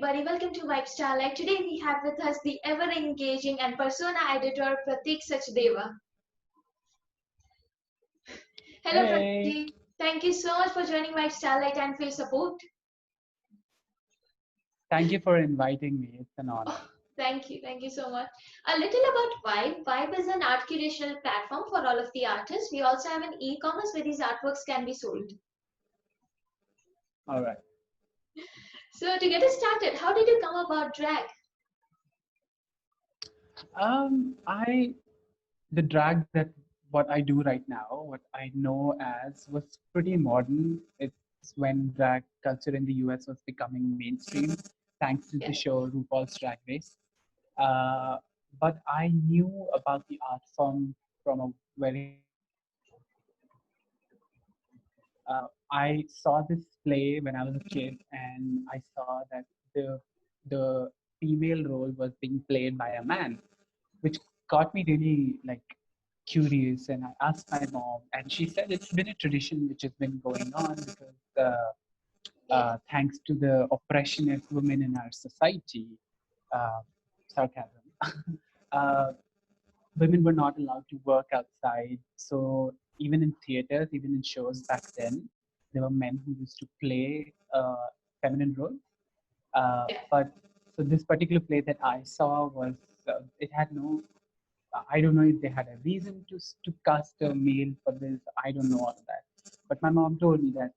everybody. Welcome to YB STARLIGHT. Today we have with us the ever-engaging and persona editor Prateek Sachdeva. Hello Hey, Prateek. Thank you so much for joining YB STARLIGHT and for your support. thank you for inviting me. It's an honor. Oh, thank you. Thank you so much. A little about YB. YB is an art curational platform for all of the artists. We also have an e-commerce where these artworks can be sold. All right. So to get us started, how did you come about drag? The drag that what I do right now, what I know as was pretty modern. It's when drag culture in the US was becoming mainstream, thanks to the Yeah. show RuPaul's Drag Race. Uh, but I knew about the art form from a very I saw this play when I was a kid, and I saw that the female role was being played by a man, which got me really like curious. And I asked my mom, and she said it's been a tradition which has been going on because thanks to the oppression of women in our society, uh, sarcasm. uh, Women were not allowed to work outside. So even in theaters, even in shows back then, there were men who used to play feminine roles. Yeah. But so this particular play that I saw was it had no. I don't know if they had a reason to cast a male for this. I don't know all of that. But my mom told me that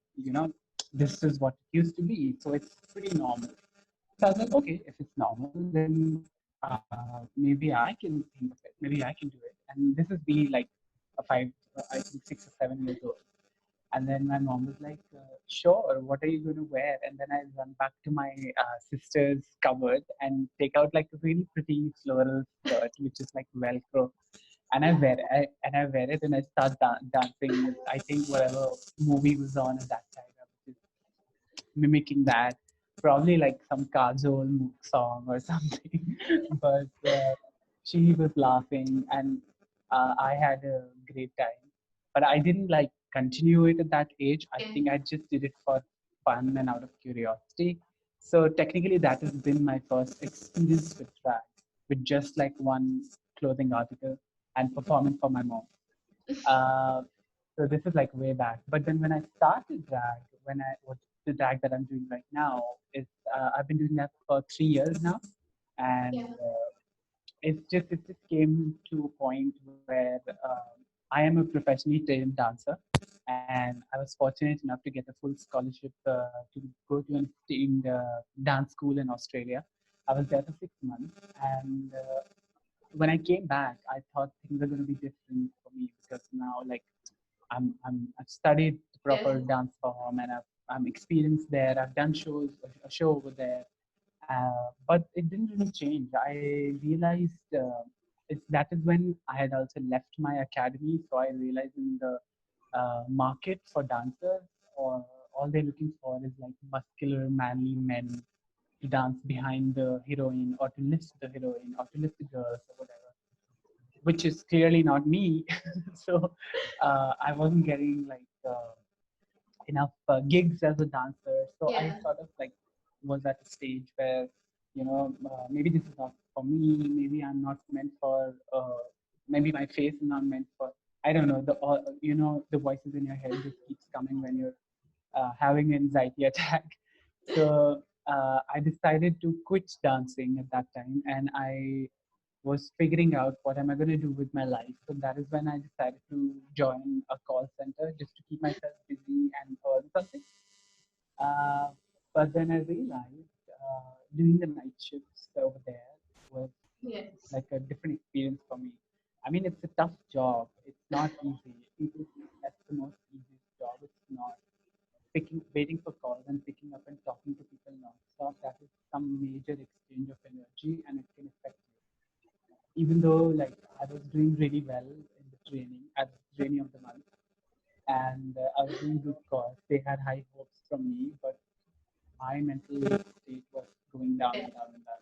this is what it used to be, so it's pretty normal. So I was like, okay, if it's normal, then maybe I can think of it. Maybe I can do it. And this is me like I think 6 or 7 years old. And then my mom was like, sure, what are you going to wear? And then I run back to my sister's cupboard and take out like a really pretty floral skirt, which is like Velcro. And I wear it and I start dancing with, I think, whatever movie was on at that time. I was just mimicking that, probably like some Kajol song or something. But she was laughing, and I had a great time. But I didn't like continue it at that age. I Yeah. think I just did it for fun and out of curiosity. So technically, that has been my first experience with drag, with just like one clothing article and performing for my mom. Uh, so this is like way back. But then when I started drag, what the drag that I'm doing right now is I've been doing that for 3 years now, and Yeah. it just came to a point where I am a professionally trained dancer, and I was fortunate enough to get a full scholarship to go to an esteemed dance school in Australia. I was there for 6 months, and when I came back, I thought things are going to be different for me because now, like, I've studied Yeah. proper dance form and I'm experienced there. I've done a show over there, but it didn't really change. I realized that is when I had also left my academy. So I realized in the market for dancers, or all they're looking for is like muscular, manly men to dance behind the heroine or to lift the heroine or to lift the girls or whatever, which is clearly not me. So I wasn't getting like enough gigs as a dancer. So I Yeah. sort of like was at a stage where, maybe this is not for me. Maybe I'm not meant for. Maybe my face is not meant for. I don't know. The voices in your head just keeps coming when you're having an anxiety attack. So I decided to quit dancing at that time, and I was figuring out what am I going to do with my life. So that is when I decided to join a call center just to keep myself busy and earn something. Uh, but then I realized doing the night shifts over there was Yes. like a different experience for me. I mean, it's a tough job. It's not easy. People think that's the most easiest job. It's not. Waiting for calls and picking up and talking to people nonstop, that is some major exchange of energy and it can affect you. Even though like I was doing really well in the training at the training of the month, and I was doing good cause. They had high hopes from me, but my mental state was going down Yeah. and down and down.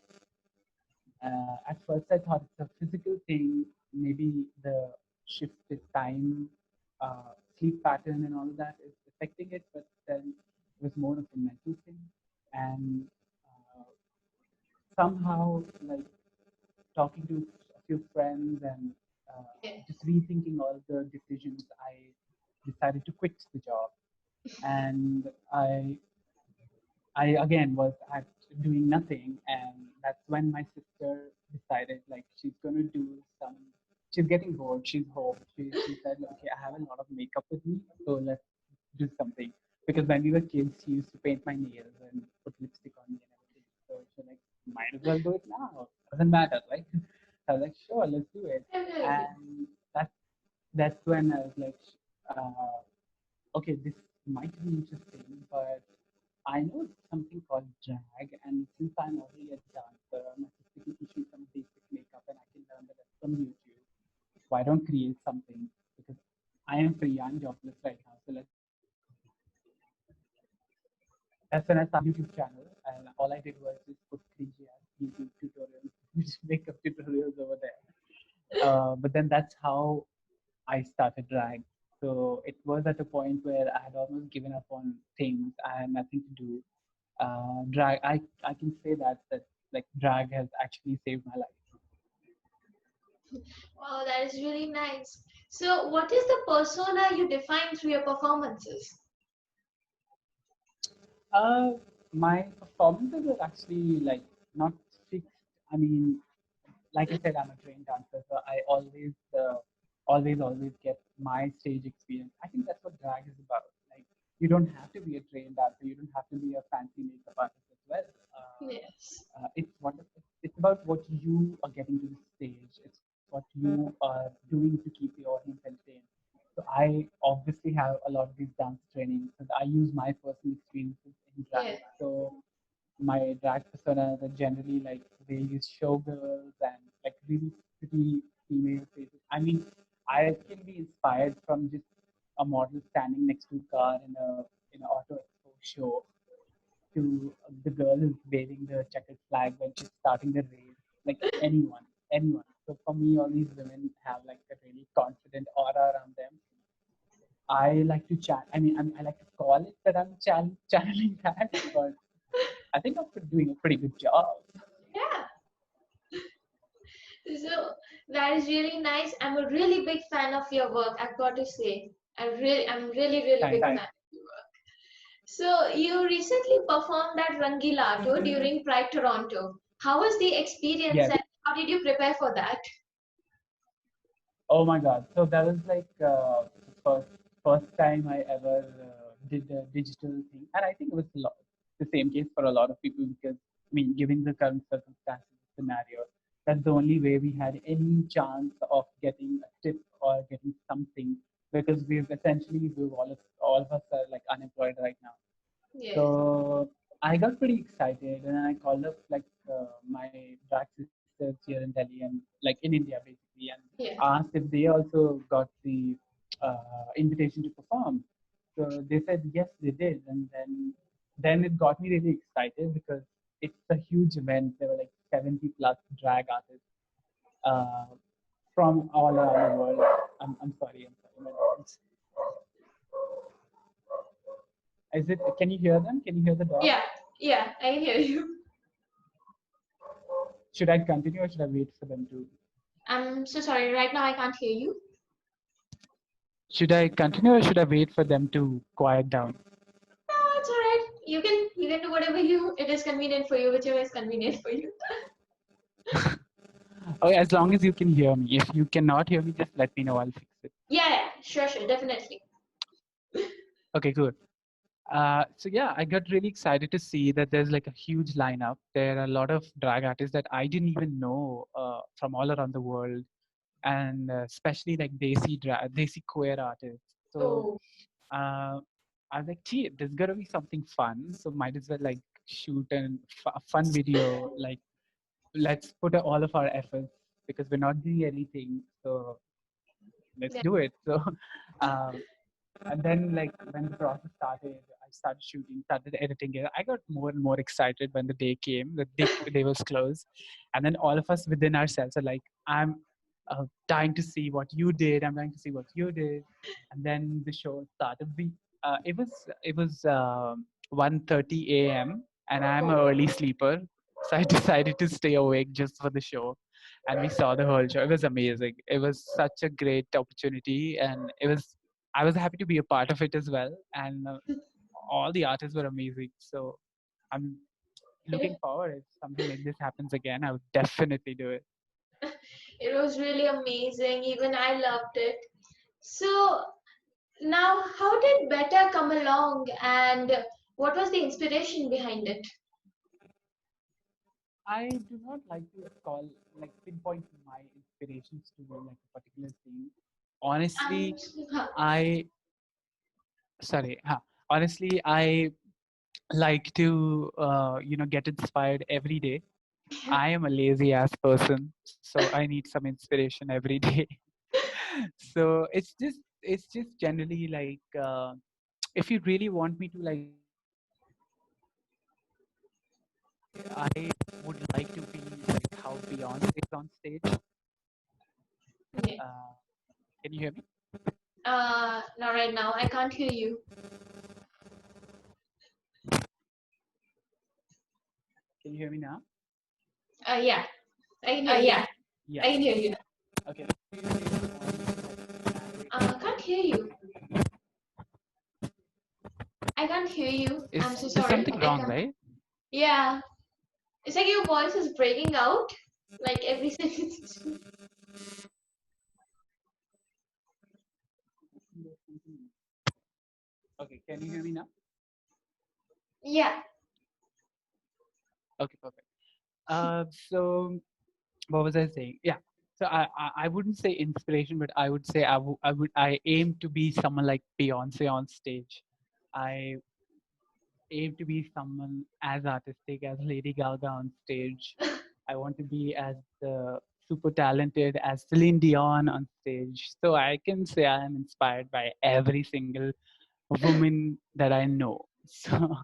At first, I thought it's a physical thing, maybe the shifted time, sleep pattern, and all of that is affecting it, but then it was more of a mental thing. And somehow like talking to a few friends and Yeah. just rethinking all the decisions, I decided to quit the job. And I again was at doing nothing, and that's when my sister decided like she's gonna do some. She's getting bored. She's home. She said, okay, I have a lot of makeup with me, so let's do something. Because when we were kids, she used to paint my nails and put lipstick on me and everything. So she's like, might as well do it now. Doesn't matter, right? I was like, sure, let's do it. Definitely. And that's when I was like, uh, okay, this might be interesting, but I know something called drag, and since I'm already a dancer, my sister can teach me some basic makeup, and I can learn the rest from YouTube. Why don't create something? Because I am free, I'm jobless right now, so let's do it. That's when I started YouTube channel, and all I did was just put cringy ass YouTube tutorials, makeup tutorials over there. But then that's how I started drag. So it was at a point where I had almost given up on things. I had nothing to do. Drag, I can say that like drag has actually saved my life. Wow, that is really nice. So, what is the persona you define through your performances? Uh, my performances are actually like not fixed. I mean, like I said, I'm a trained dancer, so I always get my stage experience. I think that's what drag is about. Like, you don't have to be a trained dancer. You don't have to be a fancy makeup artist as well. Yes. It's about what you are getting to the stage. It's what you are doing to keep the audience entertained. So I obviously have a lot of these dance trainings because I use my personal experiences in drag. Yeah. So my drag personas are generally like they use showgirls and like really pretty female faces. I mean, I can be inspired from just a model standing next to a car in an auto expo show to the girl who's waving the checkered flag when she's starting the race. Like anyone. So for me, all these women have like a really confident aura around them. I like to chat. I like to call it that I'm channeling that, but I think I'm doing a pretty good job. Yeah. So that is really nice. I'm a really big fan of your work, I've got to say. I'm really big Thanks. fan. So you recently performed at Rangila Auto during Pride Toronto. How was the experience Yes. and how did you prepare for that? Oh my God. So that was like first time I ever did a digital thing, and I think it was the same case for a lot of people because I mean, given the current circumstances scenario, that's the only way we had any chance of getting a tip or getting something because we've all of us are like unemployed right now. Yes. So I got pretty excited, and I called up like my drag sisters here in Delhi and like in India basically, and Yeah. asked if they also got the invitation to perform. So they said yes, they did, and then it got me really excited because it's a huge event. There were like 70 plus drag artists uh, from all around the world. I'm sorry, I'm sorry. My dogs. Is it? Can you hear them? Can you hear the dog? Yeah. Yeah, I hear you. Should I continue or should I wait for them to? I'm so sorry. Right now I can't hear you. Should I continue or should I wait for them to quiet down? No, it's alright. You can do whatever you it is convenient for you, whichever is convenient for you. Oh, as long as you can hear me. If you cannot hear me, just let me know. I'll fix it. Yeah, sure, definitely. Okay, good. So yeah, I got really excited to see that there's like a huge lineup. There are a lot of drag artists that I didn't even know from all around the world, and especially like Desi queer artists. So Oh, uh, I was like, gee, there's gotta be something fun. So might as well like shoot a fun video. Like let's put all of our efforts because we're not doing anything. So let's yeah. do it. So um, and then like when the process started, I started shooting, started editing it. I got more and more excited when the day came, the day was close, and then all of us within ourselves are like, I'm dying to see what you did, I'm dying to see what you did. And then the show started. It was 1:30 a.m. and I'm an Oh, early sleeper, So I decided to stay awake just for the show, and we saw the whole show. It was amazing. It was such a great opportunity, and it was. I was happy to be a part of it as well, and all the artists were amazing. So I'm looking forward. If something like this happens again, I would definitely do it. It was really amazing. Even I loved it. So now, how did Better come along, and what was the inspiration behind it? I do not like to call like pinpoint my inspirations to like a particular thing. Um, Honestly, I sorry, honestly, I like to get inspired every day. I am a lazy ass person, so I need some inspiration every day. So it's just generally like if you really want me to like I would like to be like how Beyonce is on stage. yeah. Uh, can you hear me? Not right now. I can't hear you. Can you hear me now? Yeah, I can hear you. Yeah. I can hear you. Okay. Can't hear you. I can't hear you. I'm so Is sorry. something I wrong, can't. right? Yeah, it's like your voice is breaking out, like every sentence. Okay, can you hear me now? Yeah. Okay, perfect. So what was I saying? Yeah. So I wouldn't say inspiration, but I would say I aim to be someone like Beyonce on stage. I aim to be someone as artistic as Lady Gaga on stage. I want to be as super talented as Celine Dion on stage. So I can say I am inspired by every single woman that I know. So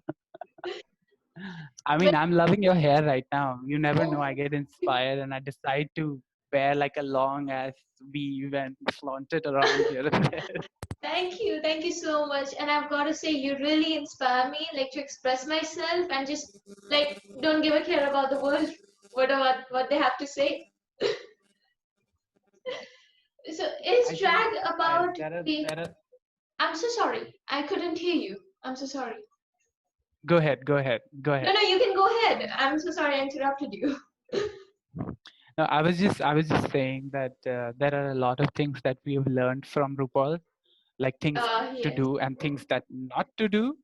I But mean, I'm loving your hair right now. You never know. oh, I get inspired and I decide to wear like a long ass weave and flaunt it around here and there. thank you so much. And I've got to say, you really inspire me, like to express myself and just like don't give a care about the world, what they have to say. So I is think drag about the? there are. I'm so sorry. I couldn't hear you. I'm so sorry. Go ahead. Go ahead. Go No, ahead. no, you can go ahead. I'm so sorry I interrupted you. No, I was just saying that there are a lot of things that we have learned from RuPaul, like things to Yes, do and things that not to do.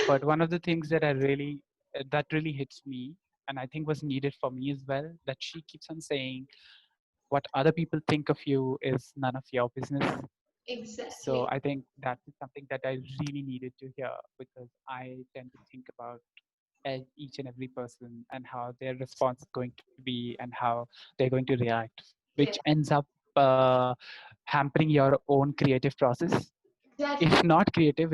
But one of the things that I really that really hits me, and I think was needed for me as well, that she keeps on saying, "What other people think of you is none of your business." So exactly. I think that is something that I really needed to hear because I tend to think about each and every person and how their response is going to be and how they're going to react, which Yeah, ends up uh, hampering your own creative process. exactly. If not creative,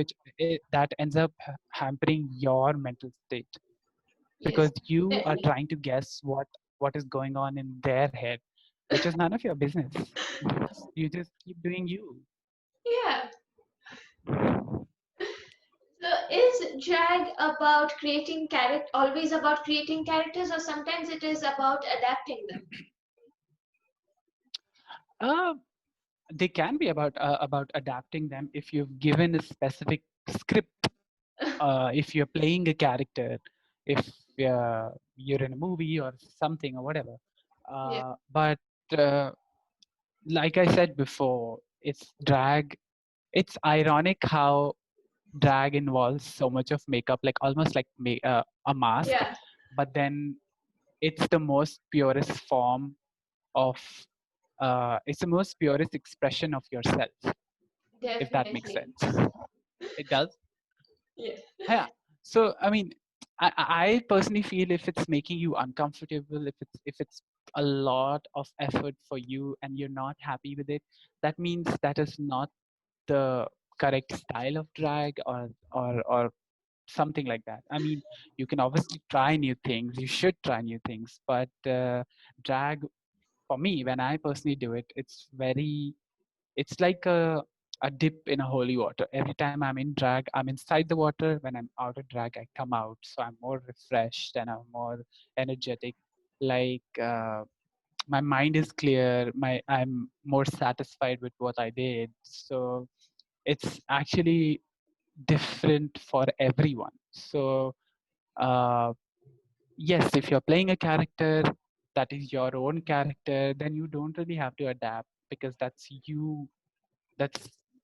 that ends up hampering your mental state Yes, because you are definitely. trying to guess what is going on in their head, which is none of your business. You just keep doing you. Yeah. So is drag about creating character always about creating characters, or sometimes it is about adapting them? Uh, they can be about adapting them if you've given a specific script. If you're playing a character, if you're in a movie or something or whatever. Yeah. But uh, like I said before, it's drag. It's ironic how drag involves so much of makeup, like almost like a mask, Yeah, but then it's the most purest form of it's the most purest expression of yourself, if that makes definitely. sense. It does. Yeah. Yeah. So I mean, I personally feel if it's making you uncomfortable, if it's a lot of effort for you and you're not happy with it, that means that is not the correct style of drag or something like that. I mean, you can obviously try new things. You should try new things, but drag for me, when I personally do it, it's like a a dip in a holy water. Every time I'm in drag, I'm inside the water. When I'm out of drag, I come out. So I'm more refreshed and I'm more energetic. Like my mind is clear. I'm more satisfied with what I did. So it's actually different for everyone. So uh, yes, if you're playing a character that is your own character, then you don't really have to adapt because that's you. That's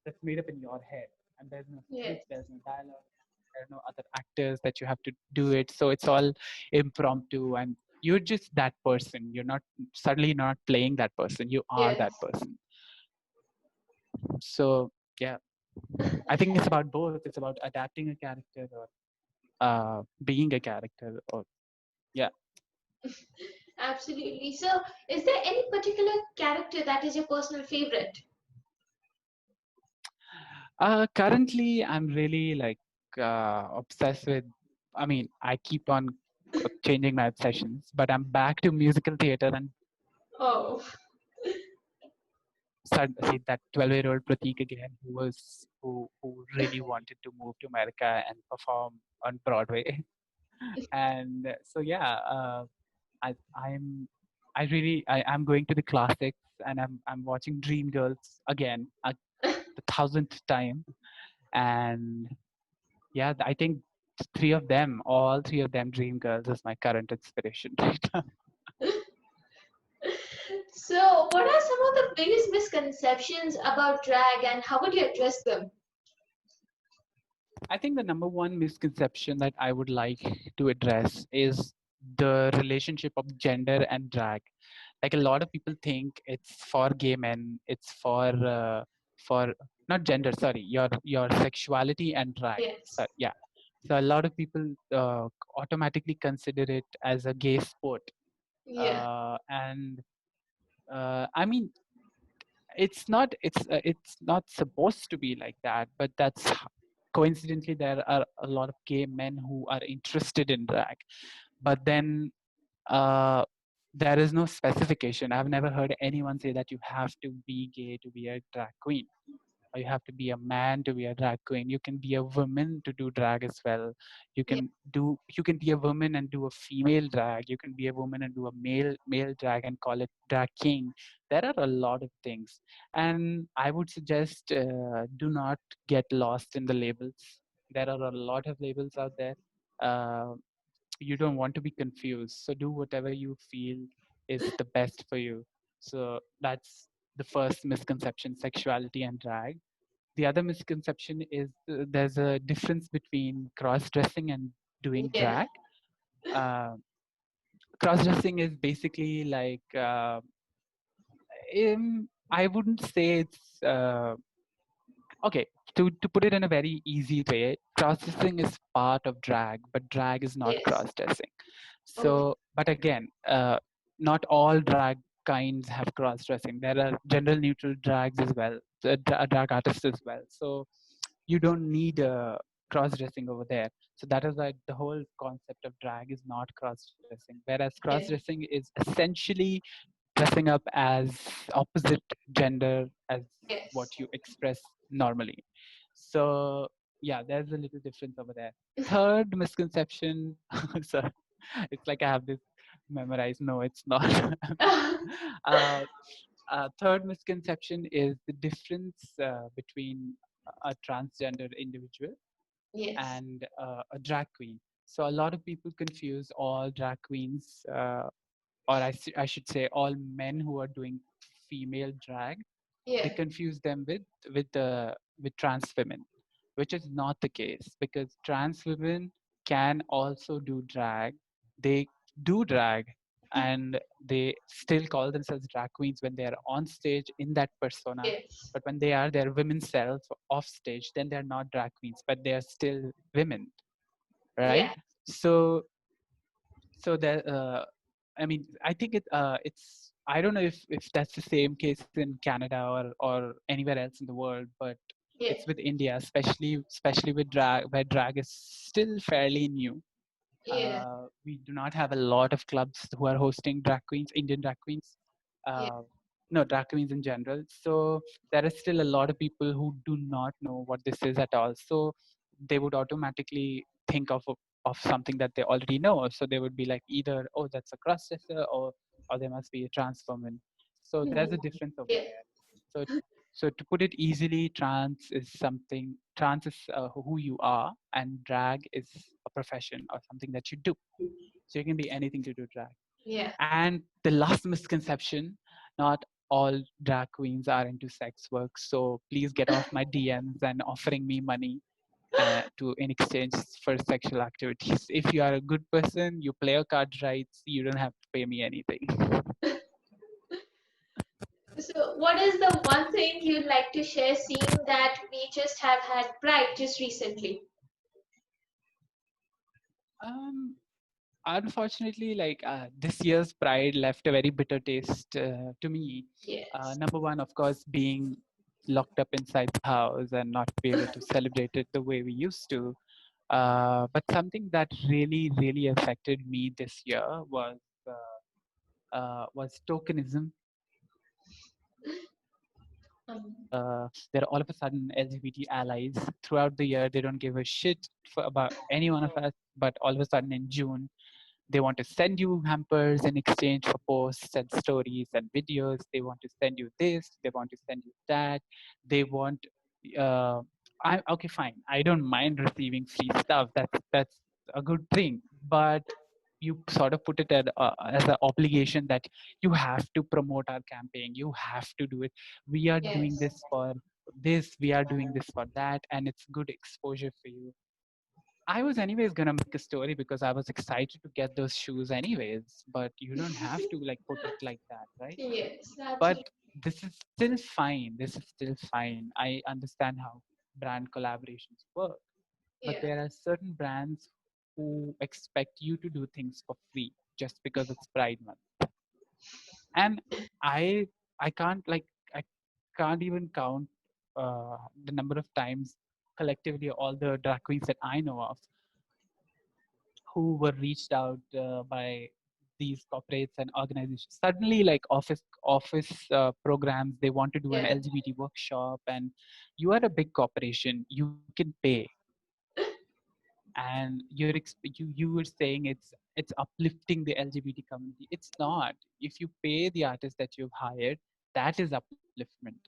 that's made up in your head, and there's no Yes. script, there's no dialogue, there are no other actors that you have to do it. So it's all impromptu, and you're just that person. You're not suddenly not playing that person. You are Yes. that person. So yeah, I think it's about both. It's about adapting a character or being a character, or yeah. Absolutely. So, is there any particular character that is your personal favorite? Currently, I'm really like obsessed with. I mean, I keep on changing my obsessions, but I'm back to musical theater and Oh, see that 12-year-old Prateek again, who really wanted to move to America and perform on Broadway. And so yeah, I I'm I really I'm going to the classics and I'm watching Dreamgirls again the thousandth time. And yeah, I think all three of them, Dreamgirls is my current inspiration right now. so what are some of the biggest misconceptions about drag and how would you address them? I think the number one misconception that I would like to address is the relationship of gender and drag. Like a lot of people think it's for gay men, it's for not gender, sorry, your sexuality and drag. So Yes. yeah, so a lot of people automatically consider it as a gay sport, Yeah. and I mean it's not supposed to be like that, but coincidentally there are a lot of gay men who are interested in drag, but then uh, there is no specification. I've never heard anyone say that you have to be gay to be a drag queen, or you have to be a man to be a drag queen. You can be a woman to do drag as well. Yeah. You can be a woman and do a female drag. You can be a woman and do a male drag and call it drag king. There are a lot of things, and I would suggest do not get lost in the labels. There are a lot of labels out there. Uh, you don't want to be confused, so do whatever you feel is the best for you. So that's the first misconception: sexuality and drag. The other misconception is there's a difference between cross dressing and doing Yeah. drag. uh, Cross dressing is basically like I wouldn't say it's okay, to put it in a very easy way, cross dressing is part of drag, but drag is not Yes. cross dressing. Okay. So but again, not all drag kinds have cross dressing. There are gender neutral drags as well, drag artists as well. So you don't need cross dressing over there. So that is why the whole concept of drag is not cross dressing, whereas cross Yeah. dressing is essentially dressing up as opposite gender as what Yes. you express normally. So yeah, there's a little difference over there. Third misconception, so it's like I have this memorized. No, it's not. uh, Third misconception is the difference between a transgender individual Yes. and a drag queen. So a lot of people confuse all drag queens, or I should say, all men who are doing female drag. They Yeah. confuse them with trans women, which is not the case, because trans women can also do drag. They do drag, and they still call themselves drag queens when they are on stage in that persona. Yes. But when they are their women self off stage, then they're not drag queens, but they are still women, right? Yeah. So so that I mean, I think it's I don't know if that's the same case in Canada or anywhere else in the world, but Yeah. it's with India, especially with drag, where drag is still fairly new. Yeah. We do not have a lot of clubs who are hosting drag queens, Indian drag queens. Yeah. Uh, no, drag queens in general. So there are still a lot of people who do not know what this is at all. So they would automatically think of something that they already know. So they would be like either, oh, that's a cross dresser, or they must be a trans woman. So there's a difference over Yeah. there. So so to put it easily, trans is who you are, and drag is a profession or something that you do. So you can be anything to do drag. Yeah. And the last misconception, not all drag queens are into sex work. So please get off my DMs and offering me money in exchange for sexual activities. If you are a good person, you play your cards right, you don't have to pay me anything. So, what is the one thing you'd like to share, seeing that we just have had Pride just recently? Um, Unfortunately, like this year's Pride left a very bitter taste to me. Yes. Number one, of course, being locked up inside the house and not be able to celebrate it the way we used to. But something that really, really affected me this year was tokenism. Um, There are all of a sudden LGBT allies throughout the year. They don't give a shit about any one of us, but all of a sudden in June, they want to send you hampers in exchange for posts and stories and videos. They want to send you this. They want to send you that. They want. Uh, I okay, fine. I don't mind receiving free stuff. That's a good thing. But you sort of put it as an obligation that you have to promote our campaign. You have to do it. We are doing yes. this for this. We are doing this for that, and it's good exposure for you. I was anyways gonna make a story because I was excited to get those shoes anyways, but you don't have to like put it like that, right? Yes. But Absolutely. this is still fine. This is still fine. I understand how brand collaborations work, but Yeah. there are certain brands who expect you to do things for free just because it's Pride Month. And I I can't like I can't even count the number of times collectively all the drag queens that I know of who were reached out by these corporates and organizations. Suddenly, like office programs, they want to do an Yeah. LGBT workshop, and you are a big corporation, you can pay, and you were saying it's uplifting the LGBT community. It's not. If you pay the artist that you've hired, that is upliftment.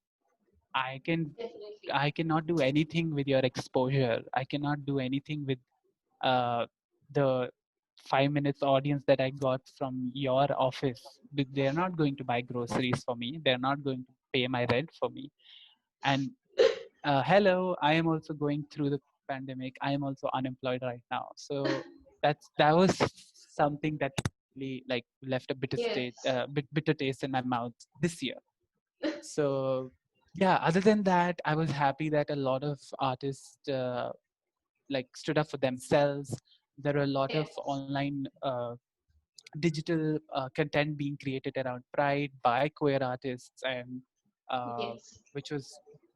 I can Definitely. I cannot do anything with your exposure. I cannot do anything with uh, the 5 minutes audience that I got from your office. They're not going to buy groceries for me. They're not going to pay my rent for me. And hello, I am also going through the pandemic. I am also unemployed right now. So that was something that really like left a Yes. bitter taste in my mouth this year. So yeah, other than that, I was happy that a lot of artists like stood up for themselves. There are a lot of Yes. online digital content being created around Pride by queer artists, and uh, Yes. which was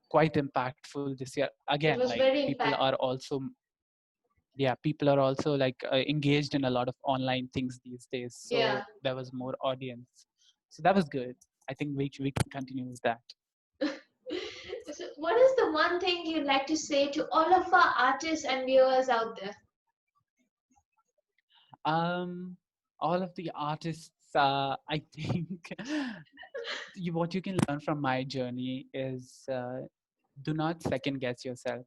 quite impactful this year. Again, It like was very people are impactful. also yeah, people are also like engaged in a lot of online things these days. Yeah. So there was more audience. So that was good. I think we can continue with that. So, what is the one thing you'd like to say to all of our artists and viewers out there? Um, all of the artists, I think, what you can learn from my journey is do not second guess yourself.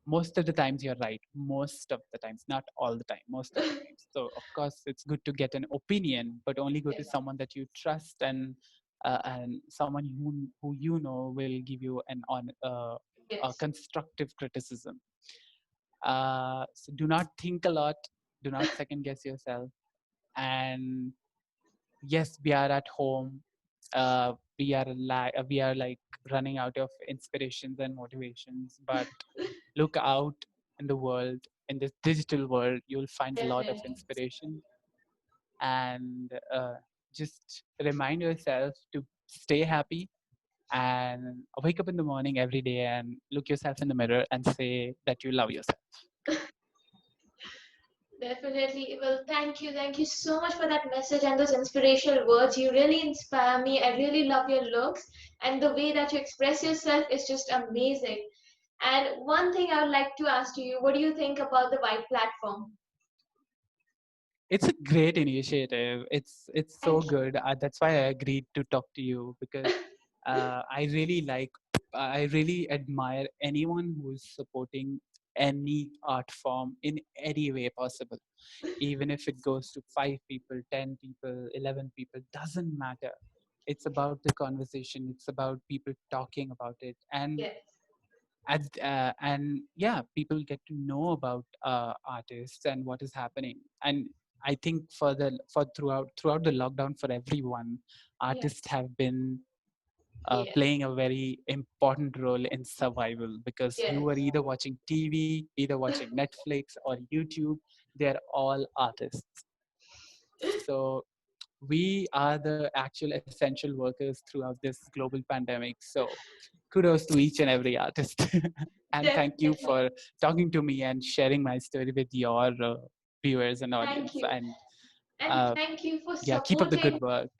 Most of the times you're right. Most of the times, not all the time. Most of the times. So of course, it's good to get an opinion, but only go to Yes. someone that you trust and someone who you know will give you a Yes. constructive criticism. So do not think a lot. Do not second guess yourself. And yes, we are at home. We are like running out of inspirations and motivations, but look out in the world, in this digital world, you'll find a lot of Definitely. inspiration. And just remind yourself to stay happy and wake up in the morning every day and look yourself in the mirror and say that you love yourself. Definitely. Well, thank you. Thank you so much for that message and those inspirational words. You really inspire me. I really love your looks, and the way that you express yourself is just amazing. And one thing I would like to ask you, what do you think about the white platform? It's a great initiative. It's so Thank you. good. That's why I agreed to talk to you, because I really like, I really admire anyone who's supporting any art form in any way possible, even if it goes to 5 people, 10 people, 11 people, doesn't matter. It's about the conversation. It's about people talking about it, Yes. and yeah, people get to know about artists and what is happening. And I think for throughout the lockdown, for everyone, artists Yes. have been Yes. playing a very important role in survival, because you Yes. are either watching TV, either watching Netflix or YouTube. They're all artists. So we are the actual essential workers throughout this global pandemic. So kudos to each and every artist. And thank you Definitely. for talking to me and sharing my story with your viewers and Thank audience. you. And And uh, thank you for yeah, keep up the supporting. good work.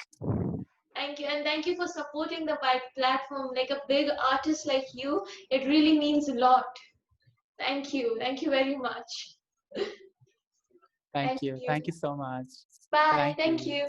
Thank you. And thank you for supporting the white platform. Like a big artist like you, it really means a lot. Thank you. Thank you very much. Thank Thank you. you. Thank you so much. Bye. Thank Thank you. you.